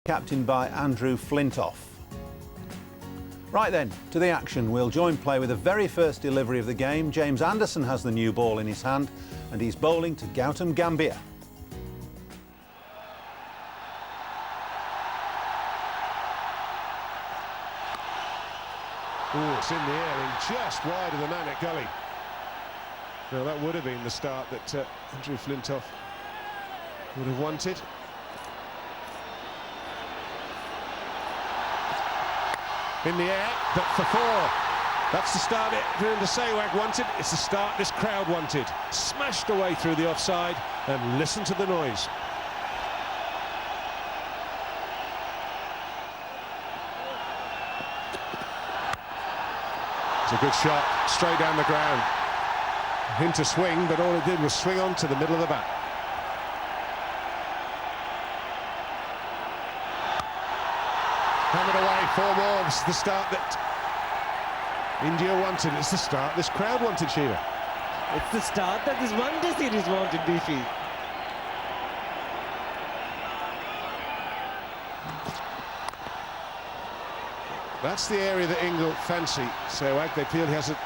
captained by Andrew Flintoff. Right then, to the action. We'll join play with the very first delivery of the game. James Anderson has the new ball in his hand and he's bowling to Gautam Gambhir. Oh, it's in the air and just wide of the man at gully. Now that would have been the start that Andrew Flintoff would have wanted. In the air, but for four. That's the start the Sehwag wanted. It's the start this crowd wanted. Smashed away through the offside, and listen to the noise. It's a good shot, straight down the ground. Into swing, but all it did was swing on to the middle of the bat. Hammered away, 4 more. This is the start that India wanted. It's the start this crowd wanted, Sheila. It's the start that this one-day series wanted, Beefy. That's the area that England fancy. Sehwag, they feel he has a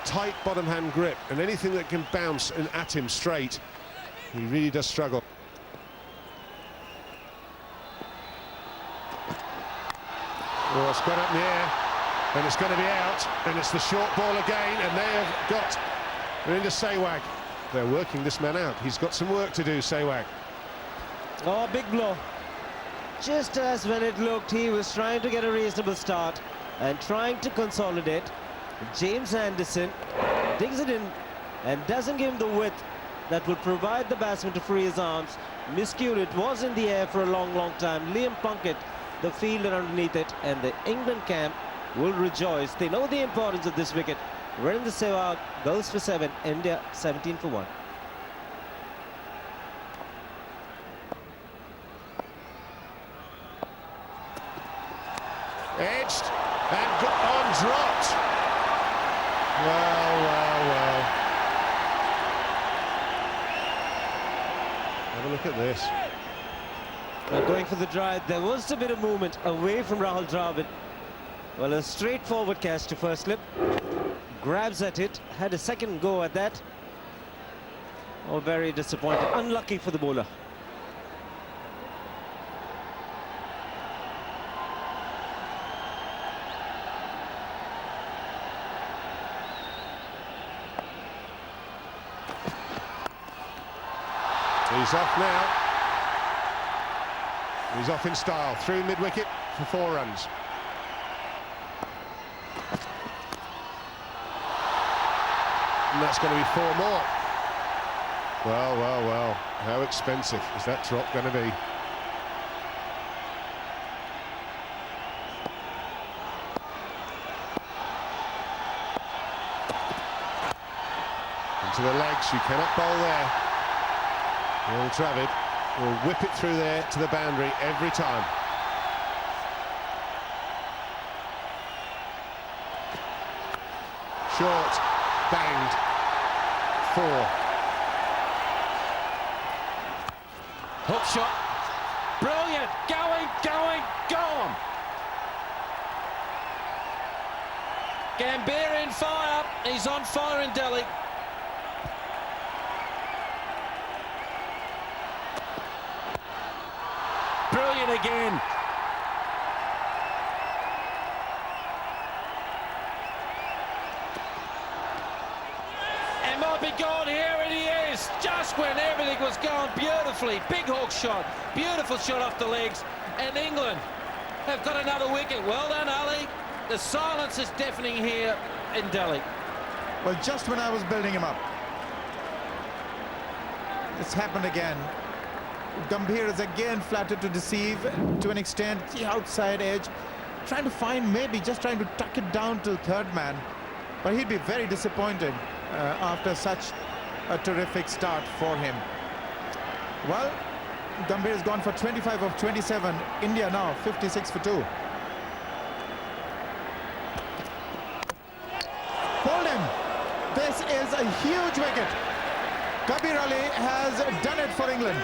tight bottom hand grip, and anything that can bounce and at him straight, he really does struggle. Oh, it's gone up in the air, and it's going to be out, and it's the short ball again, and they have got into Sehwag. They're working this man out. He's got some work to do, Sehwag. Oh, big blow. Just as when it looked, he was trying to get a reasonable start and trying to consolidate. James Anderson digs it in and doesn't give him the width that would provide the batsman to free his arms. Miscued, it was in the air for a long time. Liam Plunkett, the fielder underneath it, and the England camp will rejoice. They know the importance of this wicket. Virendra Sehwag goes for 7, India 17 for 1. Edged and on dropped. Well. Have a look at this. Going for the drive, there was a bit of movement away from Rahul Dravid. Well, a straightforward catch to first slip. Grabs at it, had a second go at that. Oh, very disappointed. Unlucky for the bowler. He's off now. He's off in style, through mid-wicket for 4 runs. And that's going to be 4 more. Well. How expensive is that drop going to be? Into the legs, you cannot bowl there. Well, Dravid will whip it through there to the boundary every time. Short, banged, 4. Hook shot, brilliant, going, gone. Gambhir in fire, he's on fire in Delhi. Brilliant again. And might be gone here, and he is. Just when everything was going beautifully. Big hook shot, beautiful shot off the legs. And England have got another wicket. Well done, Ali. The silence is deafening here in Delhi. Well, just when I was building him up, it's happened again. Gambhir is again flattered to deceive to an extent. The outside edge, trying to find, maybe just trying to tuck it down to third man, but he'd be very disappointed after such a terrific start for him. Well, Gambhir has gone for 25 of 27. India now 56 for 2. Hold him. This is a huge wicket. Kabir Ali has done it for England.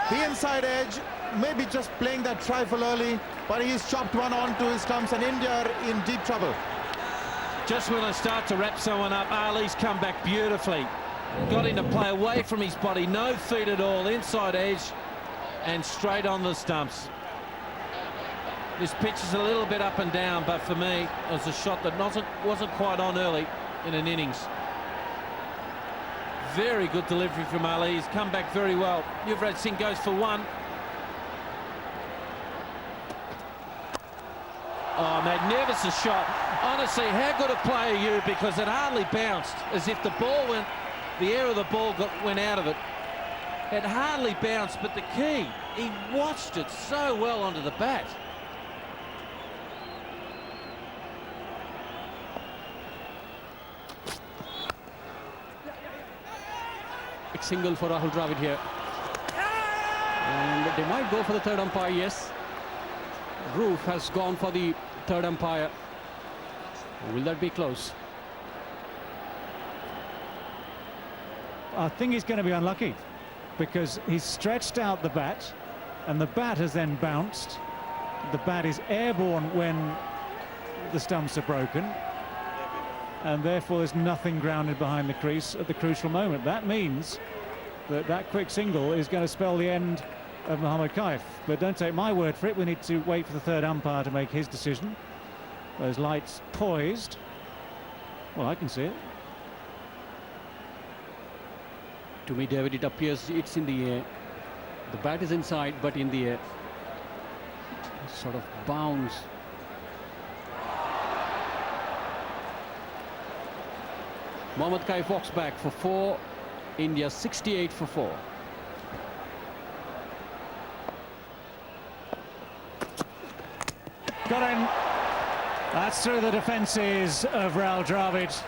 The inside edge maybe just playing that trifle early, but he's chopped one onto his stumps and India are in deep trouble. Just when I start to wrap someone up, Ali's come back beautifully. Got him to play away from his body, no feet at all, inside edge and straight on the stumps. This pitch is a little bit up and down, but for me, it was a shot that wasn't quite on early in an innings. Very good delivery from Ali. He's come back very well. Yuvraj Singh goes for one. Oh, magnificent shot. Honestly, how good a player are you? Because it hardly bounced, as if the ball went, the air of the ball went out of it. It hardly bounced, but the key, he watched it so well onto the bat. Big single for Rahul Dravid here. And they might go for the third umpire, yes. Roof has gone for the third umpire. Will that be close? I think he's going to be unlucky because he's stretched out the bat and the bat has then bounced. The bat is airborne when the stumps are broken and therefore there's nothing grounded behind the crease at the crucial moment. That means that that quick single is going to spell the end of Mohammad Kaif. But don't take my word for it, we need to wait for the third umpire to make his decision. Those lights poised. Well, I can see it. To me, David, it appears it's in the air. The bat is inside, but in the air. Sort of bounce. Mohammad Kaif walks back for 4. India 68 for 4. Got him. That's through the defences of Rahul Dravid.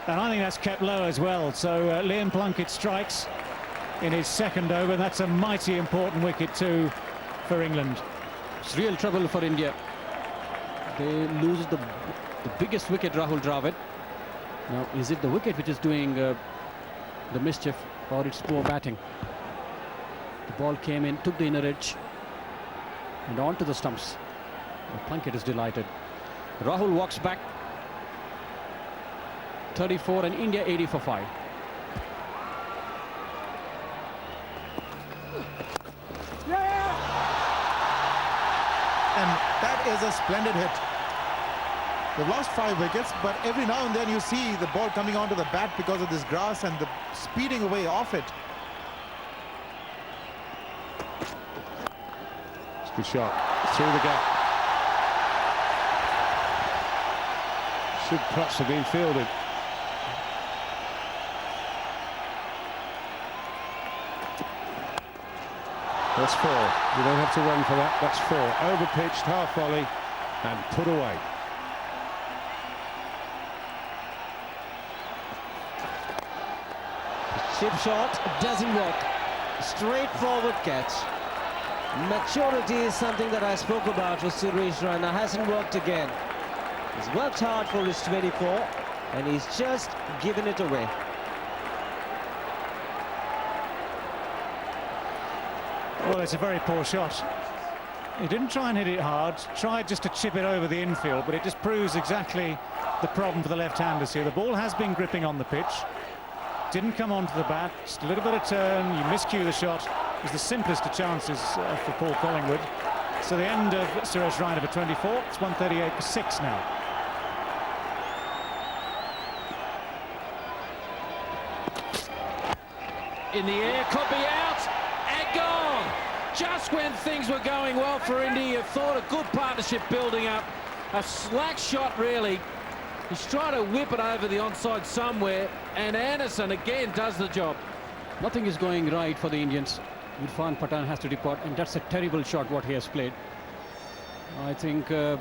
And I think that's kept low as well. So Liam Plunkett strikes in his second over. And that's a mighty important wicket too for England. It's real trouble for India. They lose the biggest wicket, Rahul Dravid. Now, is it the wicket which is doing the mischief, or it's poor batting? The ball came in, took the inner edge, and onto the stumps. Plunkett is delighted. Rahul walks back. 34 and India 80 for 5. And that is a splendid hit. They've lost 5 wickets, but every now and then you see the ball coming onto the bat because of this grass and the speeding away off it. It's a good shot through the gap. Should perhaps have been fielded. That's 4. You don't have to run for that. That's 4. Overpitched, half volley, and put away. Chip shot doesn't work. Straightforward catch. Maturity is something that I spoke about for Suresh Raina. Hasn't worked again. He's worked hard for his 24 and he's just given it away. Well, it's a very poor shot. He didn't try and hit it hard, tried just to chip it over the infield, but it just proves exactly the problem for the left-handers here. The ball has been gripping on the pitch. Didn't come onto the bat, just a little bit of turn, you miscue the shot. It was the simplest of chances for Paul Collingwood. So the end of Suresh Raina for 24, it's 138 for 6 now. In the air, could be out and gone. Just when things were going well for India, you thought a good partnership building up. A slack shot, really. He's trying to whip it over the onside somewhere, and Anderson again does the job. Nothing is going right for the Indians. Irfan Pathan has to depart, and that's a terrible shot what he has played. I think they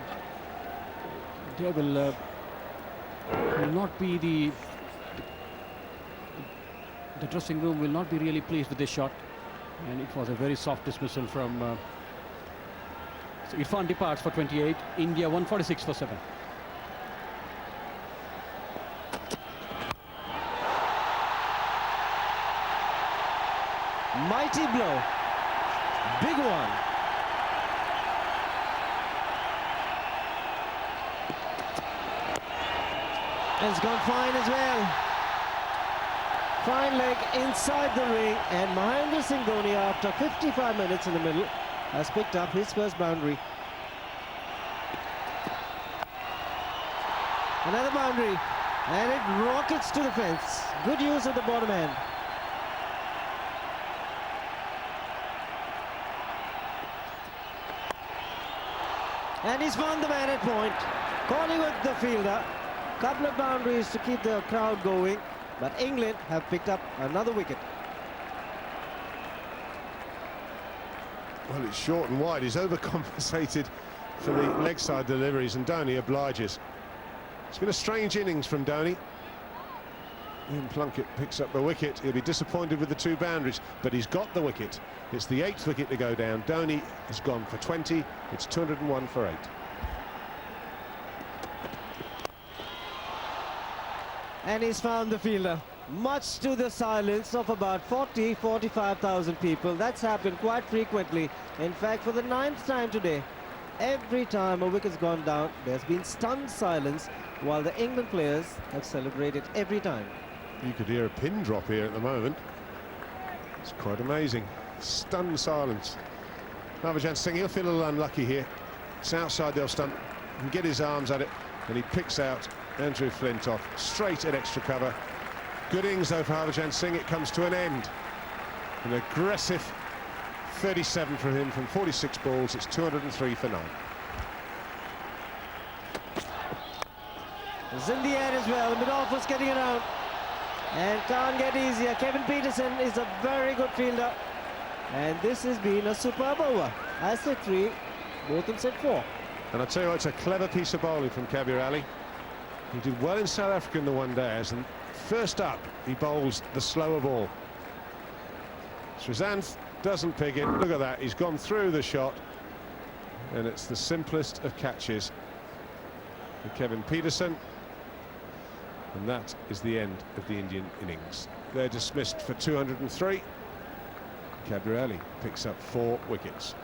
will not be the dressing room will not be really pleased with this shot, and it was a very soft dismissal from so Irfan departs for 28. India 146 for 7. Mighty blow. Big one. It's gone fine as well. Fine leg inside the ring, and Mahendra Singh Dhoni, after 55 minutes in the middle, has picked up his first boundary. Another boundary, and it rockets to the fence. Good use of the bottom end. And he's found the man at point. Calling with the fielder. Couple of boundaries to keep the crowd going, but England have picked up another wicket. Well, it's short and wide. He's overcompensated for the leg side deliveries, and Dhoni obliges. It's been a strange innings from Dhoni. Ian Plunkett picks up the wicket. He'll be disappointed with the two boundaries, but he's got the wicket. It's the 8th wicket to go down. Dhoni has gone for 20. It's 201 for 8. And he's found the fielder, much to the silence of about 45,000 people. That's happened quite frequently. In fact, for the 9th time today, every time a wicket's gone down, there's been stunned silence, while the England players have celebrated every time. You could hear a pin drop here at the moment. It's quite amazing. Stunned silence. Harbhajan Singh, he'll feel a little unlucky here. It's outside the off stump. He can get his arms at it, and he picks out Andrew Flintoff straight at extra cover. Good innings though for Harbhajan Singh. It comes to an end. An aggressive 37 for him from 46 balls. It's 203 for 9. It's in the air as well. Mid-off was getting around and can't get easier. Kevin Peterson is a very good fielder, and this has been a superb over. As set 3, both in set 4. And I tell you what, it's a clever piece of bowling from Kabir Ali. He did well in South Africa in the one-days, and first up he bowls the slower ball. Srizanth doesn't pick it. Look at that, he's gone through the shot, and it's the simplest of catches for Kevin Peterson, and that is the end of the Indian innings. They're dismissed for 203. Kabir Ali picks up 4 wickets.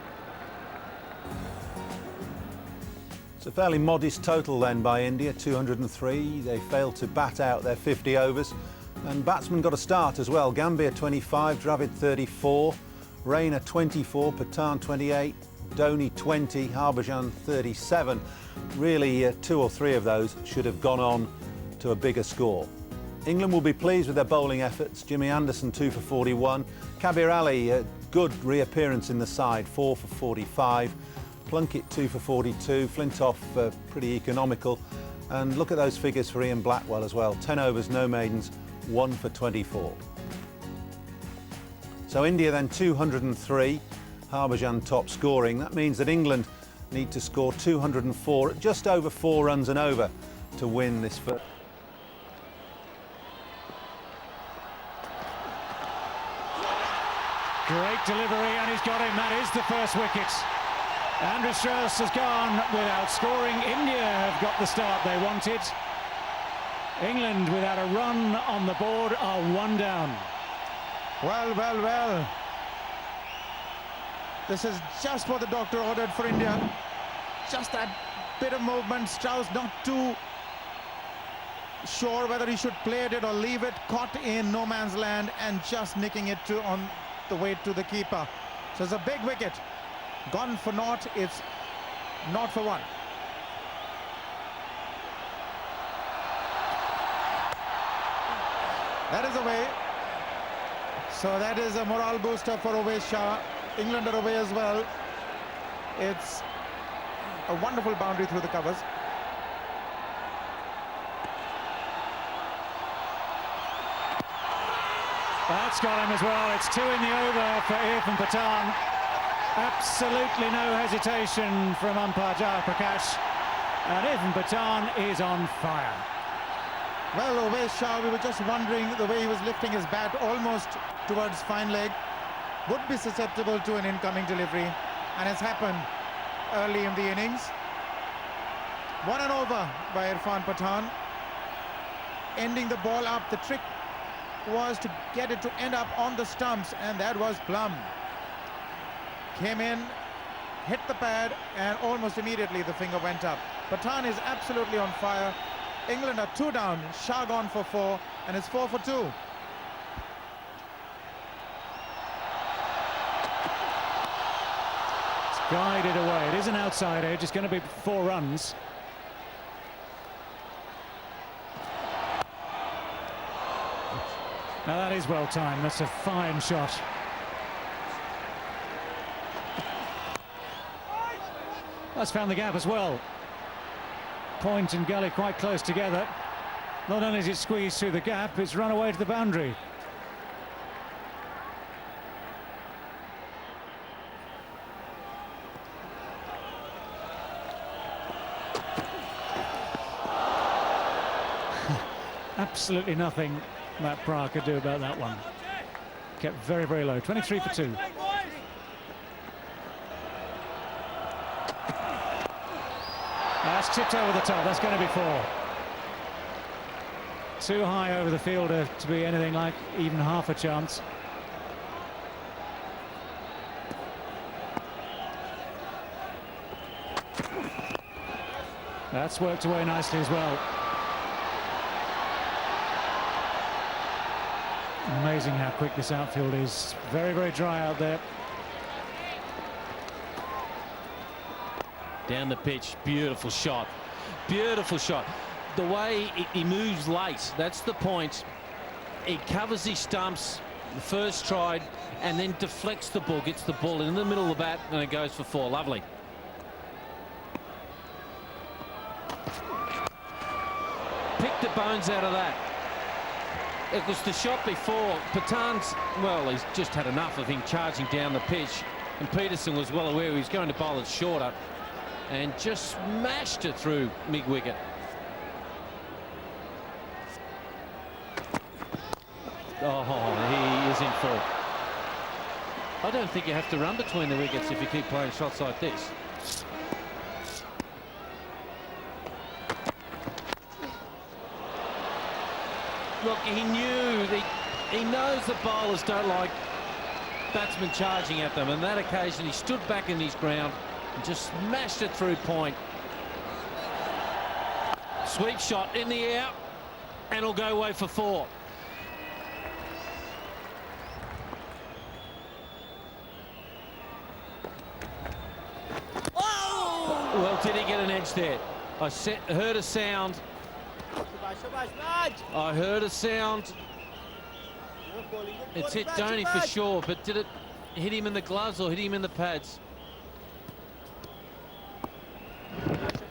It's a fairly modest total then by India, 203. They failed to bat out their 50 overs. And batsmen got a start as well. Gambhir 25, Dravid 34, Raina 24, Pathan 28, Dhoni 20, Harbhajan 37. Really, 2 or 3 of those should have gone on to a bigger score. England will be pleased with their bowling efforts. Jimmy Anderson 2 for 41. Kabir Ali, a good reappearance in the side, 4 for 45. Plunkett 2 for 42, Flintoff pretty economical, and look at those figures for Ian Blackwell as well, 10 overs, no maidens, 1 for 24. So India then 203, Harbhajan top scoring. That means that England need to score 204 at just over 4 runs and over to win this first. Great delivery, and he's got him. That is the first wicket. Andrew Strauss has gone without scoring. India have got the start they wanted. England, without a run on the board, are 1 down. Well, well, well. This is just what the doctor ordered for India. Just that bit of movement. Strauss not too sure whether he should play it or leave it. Caught in no man's land and just nicking it on the way to the keeper. So it's a big wicket. Gone for naught, it's not for 1. That is away. So that is a morale booster for Umesh Shah. England are away as well. It's a wonderful boundary through the covers. That's got him as well. It's 2 in the over for Irfan Pathan. Absolutely no hesitation from umpire Jaya Prakash, and Irfan Pathan is on fire. Well, Umesh Shah, we were just wondering, the way he was lifting his bat almost towards fine leg, would be susceptible to an incoming delivery, and it's happened early in the innings. 1 and over by Irfan Pathan, ending the ball up. The trick was to get it to end up on the stumps, and that was plumb. Came in, hit the pad, and almost immediately the finger went up. Pathan is absolutely on fire. England are 2 down. Shah gone for 4, and it's 4 for 2. Guided away. It is an outside edge. It's going to be 4 runs. Now that is well timed. That's a fine shot. That's found the gap as well. Point and gully quite close together. Not only is it squeezed through the gap, it's run away to the boundary. Absolutely nothing Matt Pryor could do about that one. Kept very, very low. 23 for 2. That's tipped over the top. That's going to be 4. Too high over the fielder to be anything like even half a chance. That's worked away nicely as well. Amazing how quick this outfield is. Very, very dry out there. Down the pitch, beautiful shot. Beautiful shot. The way he moves late, that's the point. He covers his stumps the first try and then deflects the ball, gets the ball in the middle of the bat, and it goes for 4. Lovely. Pick the bones out of that. It was the shot before. Pathan's, well, he's just had enough of him charging down the pitch. And Peterson was well aware he was going to bowl it shorter and just smashed it through mid-wicket. Oh, he is in full. I don't think you have to run between the wickets if you keep playing shots like this. Look, he knew, he knows the bowlers don't like batsmen charging at them. And that occasion, he stood back in his ground and just smashed it through point. Sweep shot in the air, and it'll go away for 4. Well, did he get an edge there? I heard a sound. I heard a sound. It's hit Dhoni for sure, but did it hit him in the gloves or hit him in the pads?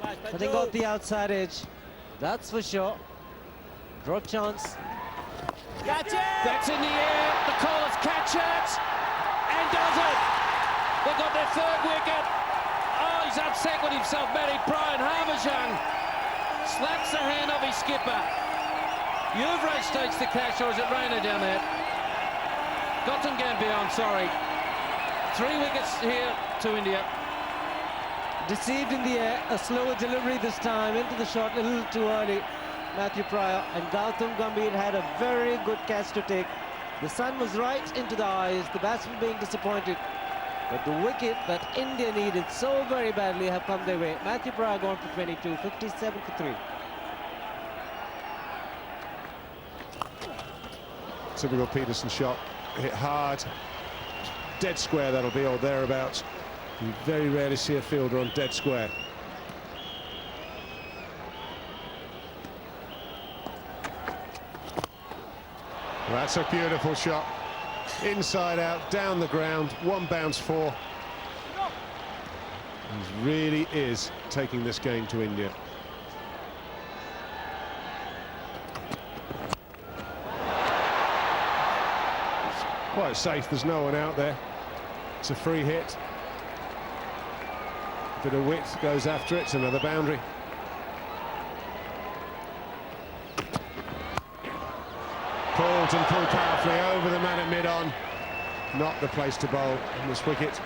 I think off the outside edge. That's for sure. Draw chance. Catch it! That's in the air. The callers catch it and does it. They've got their 3rd wicket. Oh, he's upset with himself, Matty Pryor. Harbhajan slaps the hand of his skipper. Yuvraj takes the catch, or is it Rayner down there? Gautam Gambhir, I'm sorry. 3 wickets here to India. Deceived in the air, a slower delivery this time into the shot, a little too early. Matthew Pryor and Gautam Gambhir had a very good catch to take. The sun was right into the eyes, the batsman being disappointed. But the wicket that India needed so very badly have come their way. Matthew Pryor gone for 22, 57 for 3. Typical Peterson shot, hit hard, dead square that'll be, or thereabouts. You very rarely see a fielder on dead square. That's a beautiful shot. Inside out, down the ground, 1 bounce 4. He really is taking this game to India. Quite safe, there's no one out there. It's a free hit. Bit of width goes after it, another boundary. Pulled and pulled powerfully over the man at mid-on. Not the place to bowl on this wicket.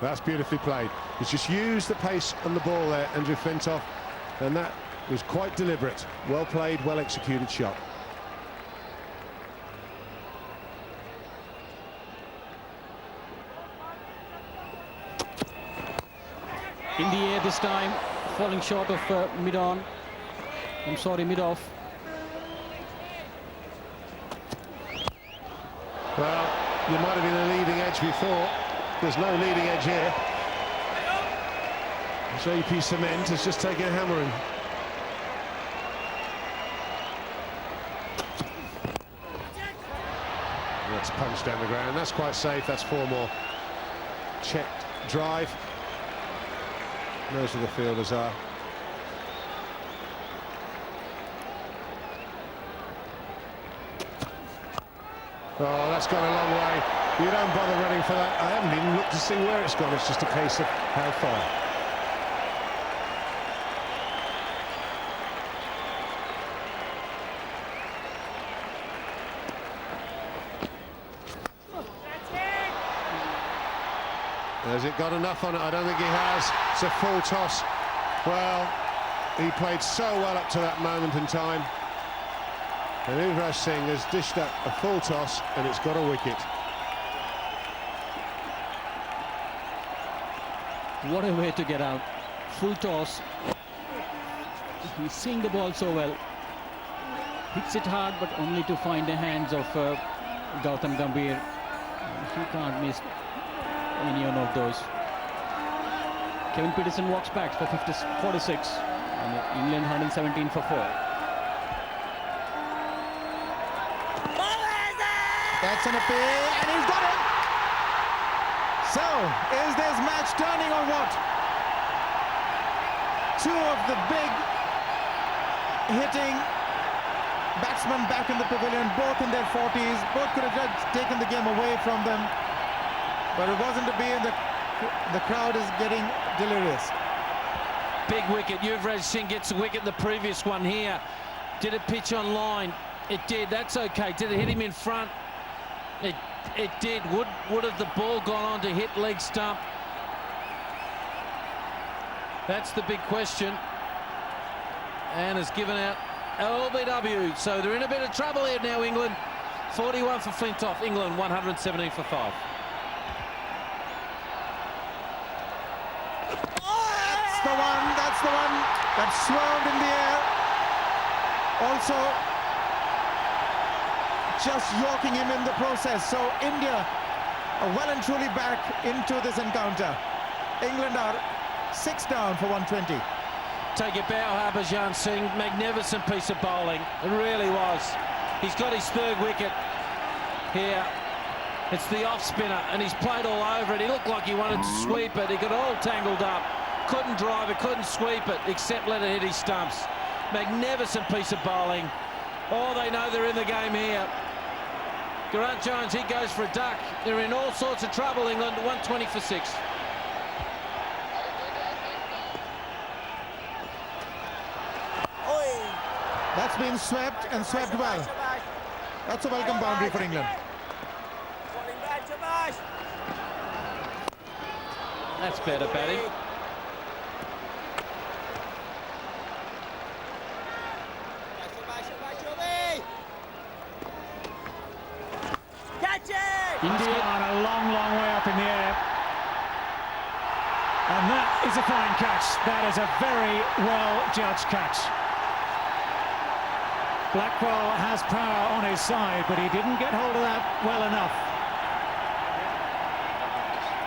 That's beautifully played. He's just used the pace on the ball there, Andrew Flintoff, and that was quite deliberate. Well played, well executed shot. in the air this time, falling short of mid-on. I'm sorry, mid-off. Well, there might have been a leading edge before. There's no leading edge here. JP Cement has just taken a hammering. That's punched down the ground. That's quite safe. That's 4 more. Checked drive. Most of the fielders are. Oh, that's gone a long way. You don't bother running for that. I haven't even looked to see where it's gone. It's just a case of how far. Has it got enough on it? I don't think he has. It's a full toss. Well, he played so well up to that moment in time. And Yuvraj Singh has dished up a full toss, and it's got a wicket. What a way to get out. Full toss. He's seeing the ball so well. Hits it hard, but only to find the hands of Gautam Gambhir. He can't miss any one of those. Kevin Peterson walks back for 46, and England 117 for 4. That's an appeal, and he's got it. So, is this match turning or what? 2 of the big hitting batsmen back in the pavilion, both in their 40s. Both could have just taken the game away from them. But it wasn't to be, and the crowd is getting delirious. Big wicket. Yuvraj Singh gets a wicket in the previous one here. Did it pitch on line? It did. That's okay. Did it hit him in front? It did. Would have the ball gone on to hit leg stump? That's the big question. And has given out LBW. So they're in a bit of trouble here now, England. 41 for Flintoff. England 117 for 5. That's the one that swerved in the air. Also, just yorking him in the process. So India are well and truly back into this encounter. England are 6 down for 120. Take it bow, Harbhajan Singh. Magnificent piece of bowling. It really was. He's got his 3rd wicket here. It's the off spinner, and he's played all over it. He looked like he wanted to sweep it. He got all tangled up. Couldn't drive it, couldn't sweep it, except let it hit his stumps. Magnificent piece of bowling. Oh, they know they're in the game here. Geraint Jones, he goes for a duck. They're in all sorts of trouble, England, 120 for 6. That's been swept, and swept well. That's a welcome boundary for England. That's better batting. India on a long, long way up in the air. And that is a fine catch. That is a very well-judged catch. Blackwell has power on his side, but he didn't get hold of that well enough.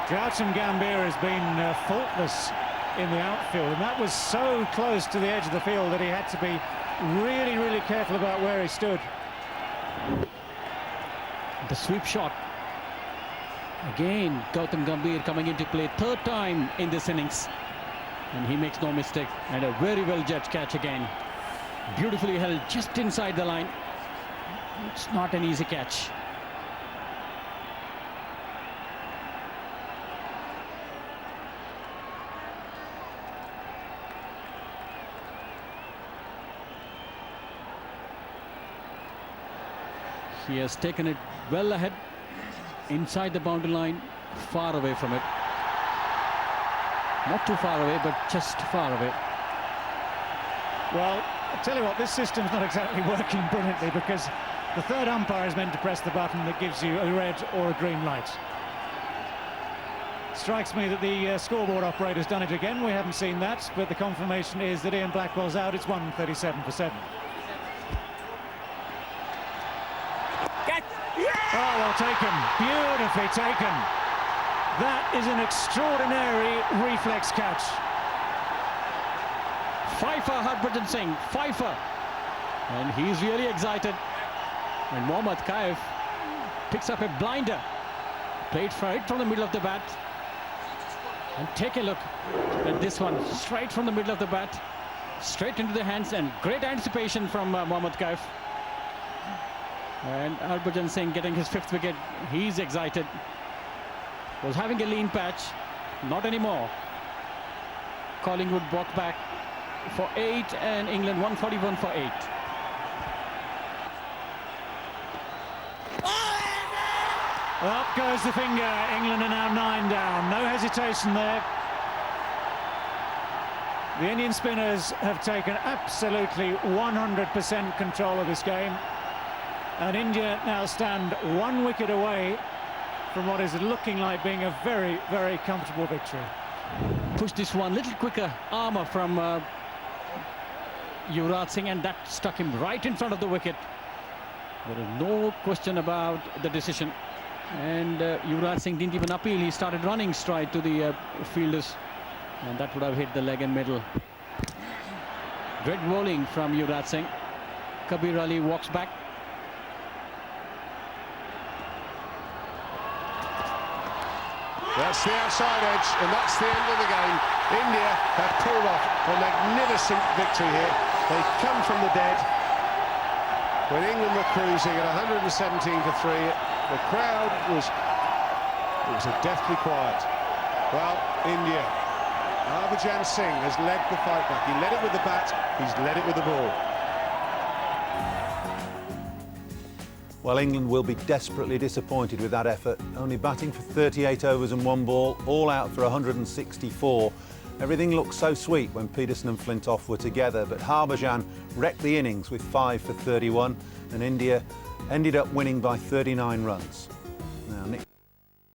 Gautam Gambhir has been faultless in the outfield, and that was so close to the edge of the field that he had to be really, really careful about where he stood. The sweep shot. Again, Gautam Gambhir coming into play 3rd time in this innings. And he makes no mistake. And a very well-judged catch again. Beautifully held just inside the line. It's not an easy catch. He has taken it well ahead, inside the boundary line, far away from it. Not too far away, but just far away. Well, I tell you what, this system's not exactly working brilliantly, because the 3rd umpire is meant to press the button that gives you a red or a green light. Strikes me that the scoreboard operator's done it again. We haven't seen that, but the confirmation is that Ian Blackwell's out. It's 137 for 7. Oh, well taken. Beautifully taken. That is an extraordinary reflex catch. Pfeiffer, Harbhajan Singh, Pfeiffer. And he's really excited. And Mohammad Kaif picks up a blinder. Played right from the middle of the bat. And take a look at this one. Straight from the middle of the bat. Straight into the hands, and great anticipation from Mohammad Kaif. And Harbhajan Singh getting his 5th wicket. He's excited. Was having a lean patch. Not anymore. Collingwood walk back for 8, and England 141 for 8. Up goes the finger. England are now 9 down. No hesitation there. The Indian spinners have taken absolutely 100% control of this game. And India now stand 1 wicket away from what is looking like being a very, very comfortable victory. Push this one little quicker. Armour from Yuvraj Singh, and that stuck him right in front of the wicket. There is no question about the decision. And Yuvraj Singh didn't even appeal. He started running straight to the fielders, and that would have hit the leg and middle. Great bowling from Yuvraj Singh. Kabir Ali walks back. That's the outside edge, and that's the end of the game. India have pulled off a magnificent victory here. They come from the dead. When England were cruising at 117 for 3, the crowd was a deathly quiet. Well, India, Harbhajan Singh has led the fight back. He led it with the bat, he's led it with the ball. Well, England will be desperately disappointed with that effort. Only batting for 38 overs and 1 ball, all out for 164. Everything looked so sweet when Peterson and Flintoff were together, but Harbhajan wrecked the innings with 5 for 31, and India ended up winning by 39 runs. Now, Nick